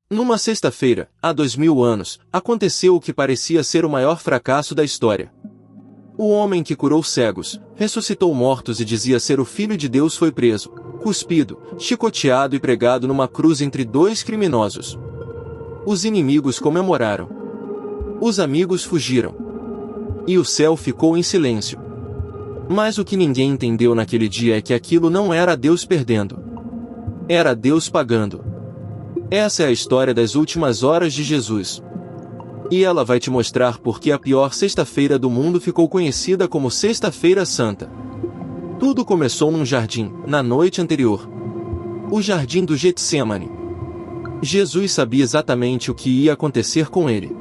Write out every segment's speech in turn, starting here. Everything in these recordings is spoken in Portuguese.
Numa sexta-feira, há 2000 anos, aconteceu o que parecia ser o maior fracasso da história. O homem que curou cegos, ressuscitou mortos e dizia ser o Filho de Deus foi preso, cuspido, chicoteado e pregado numa cruz entre dois criminosos. Os inimigos comemoraram. Os amigos fugiram. E o céu ficou em silêncio. Mas o que ninguém entendeu naquele dia é que aquilo não era Deus perdendo. Era Deus pagando. Essa é a história das últimas horas de Jesus. E ela vai te mostrar por que a pior sexta-feira do mundo ficou conhecida como Sexta-feira Santa. Tudo começou num jardim, na noite anterior. O jardim do Getsêmani. Jesus sabia exatamente o que ia acontecer com ele.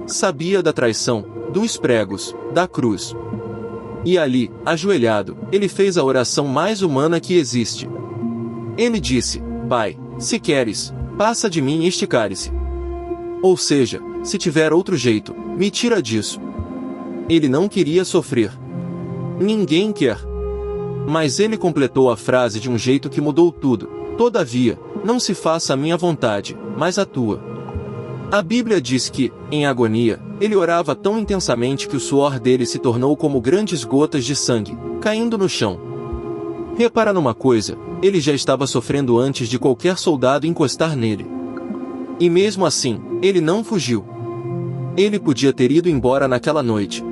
Sabia da traição, dos pregos, da cruz. E ali, ajoelhado, ele fez a oração mais humana que existe. Ele disse: Pai, se queres, passa de mim este cálice. Ou seja, se tiver outro jeito, me tira disso. Ele não queria sofrer. Ninguém quer. Mas ele completou a frase de um jeito que mudou tudo. Todavia, não se faça a minha vontade, mas a tua. A Bíblia diz que, em agonia, ele orava tão intensamente que o suor dele se tornou como grandes gotas de sangue, caindo no chão. Repara numa coisa, ele já estava sofrendo antes de qualquer soldado encostar nele. E mesmo assim, ele não fugiu. Ele podia ter ido embora naquela noite.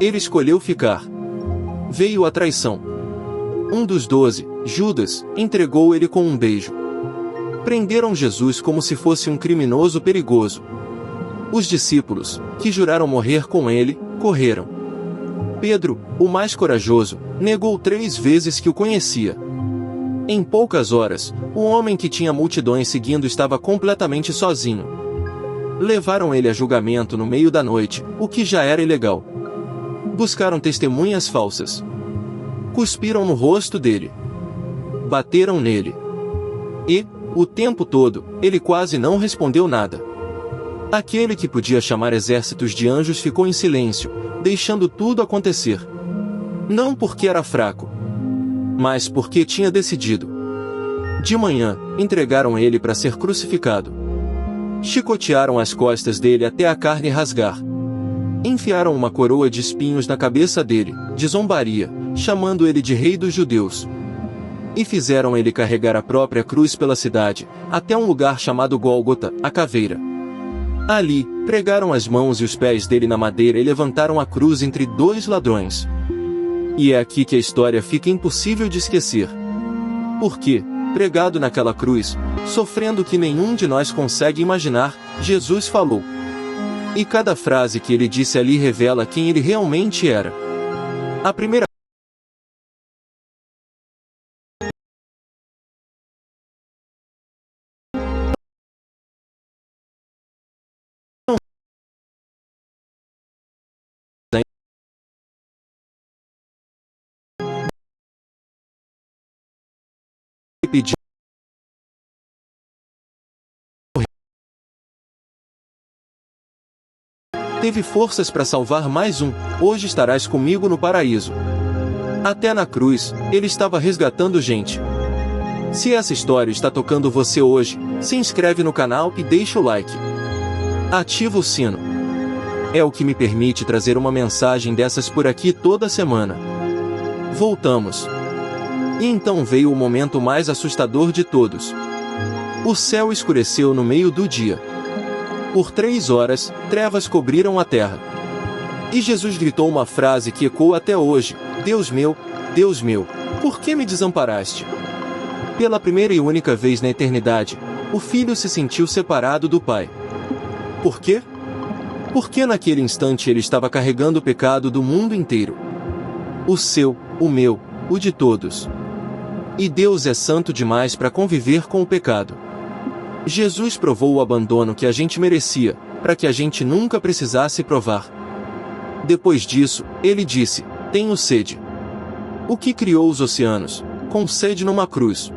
Ele escolheu ficar. Veio a traição. Um dos 12, Judas, entregou ele com um beijo. Prenderam Jesus como se fosse um criminoso perigoso. Os discípulos, que juraram morrer com ele, correram. Pedro, o mais corajoso, negou 3 vezes que o conhecia. Em poucas horas, o homem que tinha multidões seguindo estava completamente sozinho. Levaram ele a julgamento no meio da noite, o que já era ilegal. Buscaram testemunhas falsas. Cuspiram no rosto dele. Bateram nele. E, o tempo todo, ele quase não respondeu nada. Aquele que podia chamar exércitos de anjos ficou em silêncio, deixando tudo acontecer. Não porque era fraco, mas porque tinha decidido. De manhã, entregaram ele para ser crucificado. Chicotearam as costas dele até a carne rasgar. Enfiaram uma coroa de espinhos na cabeça dele, de zombaria, chamando ele de Rei dos Judeus. E fizeram ele carregar a própria cruz pela cidade, até um lugar chamado Gólgota, a caveira. Ali, pregaram as mãos e os pés dele na madeira e levantaram a cruz entre 2 ladrões. E é aqui que a história fica impossível de esquecer. Porque, pregado naquela cruz, sofrendo o que nenhum de nós consegue imaginar, Jesus falou. E cada frase que ele disse ali revela quem ele realmente era. A primeira pediu. Teve forças para salvar mais um: hoje estarás comigo no paraíso. Até na cruz, ele estava resgatando gente. Se essa história está tocando você hoje, se inscreve no canal e deixa o like. Ativa o sino. É o que me permite trazer uma mensagem dessas por aqui toda semana. Voltamos. E então veio o momento mais assustador de todos. O céu escureceu no meio do dia. Por 3 horas, trevas cobriram a terra. E Jesus gritou uma frase que ecoa até hoje: Deus meu, por que me desamparaste? Pela primeira e única vez na eternidade, o Filho se sentiu separado do Pai. Por quê? Porque naquele instante ele estava carregando o pecado do mundo inteiro. O seu, o meu, o de todos. E Deus é santo demais para conviver com o pecado. Jesus provou o abandono que a gente merecia, para que a gente nunca precisasse provar. Depois disso, ele disse: tenho sede. O que criou os oceanos? Com sede numa cruz.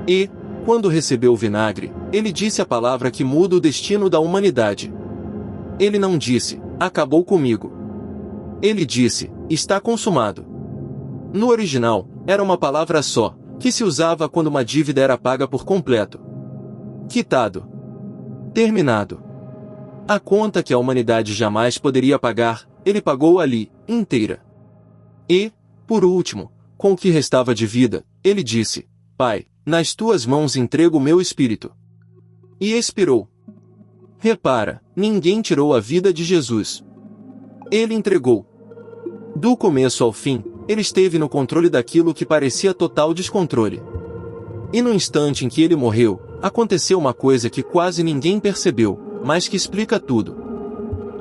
E, quando recebeu o vinagre, ele disse a palavra que muda o destino da humanidade. Ele não disse: acabou comigo. Ele disse: está consumado. No original, era uma palavra só, que se usava quando uma dívida era paga por completo. Quitado. Terminado. A conta que a humanidade jamais poderia pagar, ele pagou ali, inteira. E, por último, com o que restava de vida, ele disse: Pai, nas tuas mãos entrego o meu espírito. E expirou. Repara, ninguém tirou a vida de Jesus. Ele entregou. Do começo ao fim, ele esteve no controle daquilo que parecia total descontrole. E no instante em que ele morreu, aconteceu uma coisa que quase ninguém percebeu, mas que explica tudo.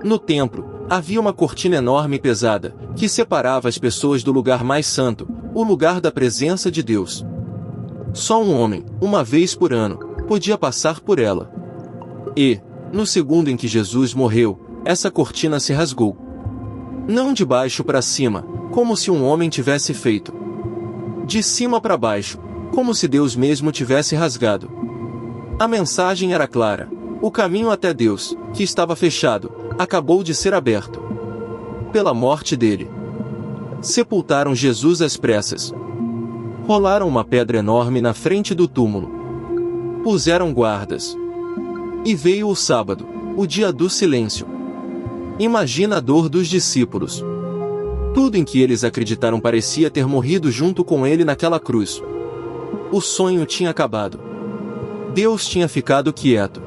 No templo, havia uma cortina enorme e pesada, que separava as pessoas do lugar mais santo, o lugar da presença de Deus. Só um homem, uma vez por ano, podia passar por ela. E, no segundo em que Jesus morreu, essa cortina se rasgou. Não de baixo para cima, como se um homem tivesse feito. De cima para baixo, como se Deus mesmo tivesse rasgado. A mensagem era clara. O caminho até Deus, que estava fechado, acabou de ser aberto. Pela morte dele. Sepultaram Jesus às pressas. Rolaram uma pedra enorme na frente do túmulo. Puseram guardas. E veio o sábado, o dia do silêncio. Imagina a dor dos discípulos. Tudo em que eles acreditaram parecia ter morrido junto com ele naquela cruz. O sonho tinha acabado. Deus tinha ficado quieto.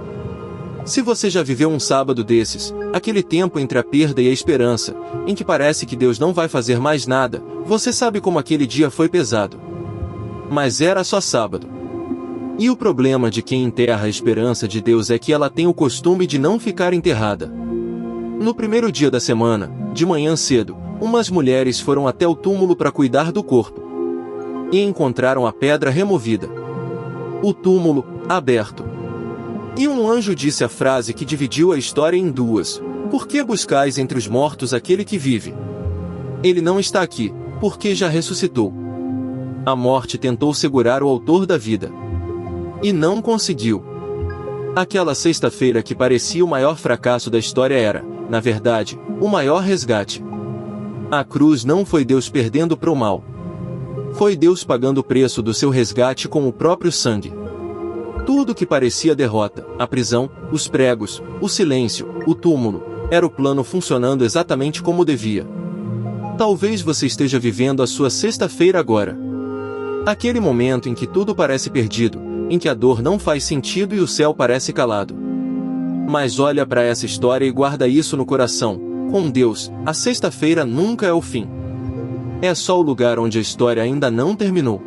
Se você já viveu um sábado desses, aquele tempo entre a perda e a esperança, em que parece que Deus não vai fazer mais nada, você sabe como aquele dia foi pesado. Mas era só sábado. E o problema de quem enterra a esperança de Deus é que ela tem o costume de não ficar enterrada. No primeiro dia da semana, de manhã cedo, umas mulheres foram até o túmulo para cuidar do corpo. E encontraram a pedra removida. O túmulo, aberto. E um anjo disse a frase que dividiu a história em duas: Por que buscais entre os mortos aquele que vive? Ele não está aqui, porque já ressuscitou. A morte tentou segurar o autor da vida. E não conseguiu. Aquela sexta-feira que parecia o maior fracasso da história era, na verdade, o maior resgate. A cruz não foi Deus perdendo para o mal. Foi Deus pagando o preço do seu resgate com o próprio sangue. Tudo que parecia derrota, a prisão, os pregos, o silêncio, o túmulo, era o plano funcionando exatamente como devia. Talvez você esteja vivendo a sua sexta-feira agora. Aquele momento em que tudo parece perdido, em que a dor não faz sentido e o céu parece calado. Mas olha para essa história e guarda isso no coração: com Deus, a sexta-feira nunca é o fim. É só o lugar onde a história ainda não terminou.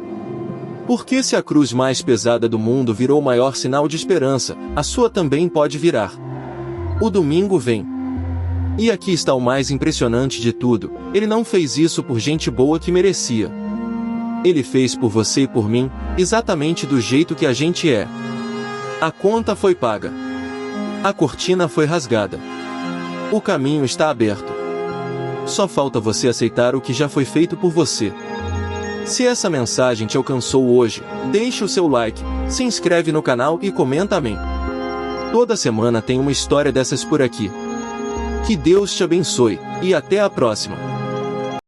Porque se a cruz mais pesada do mundo virou o maior sinal de esperança, a sua também pode virar. O domingo vem. E aqui está o mais impressionante de tudo: ele não fez isso por gente boa que merecia. Ele fez por você e por mim, exatamente do jeito que a gente é. A conta foi paga. A cortina foi rasgada. O caminho está aberto. Só falta você aceitar o que já foi feito por você. Se essa mensagem te alcançou hoje, deixe o seu like, se inscreve no canal e comenta amém. Toda semana tem uma história dessas por aqui. Que Deus te abençoe, e até a próxima.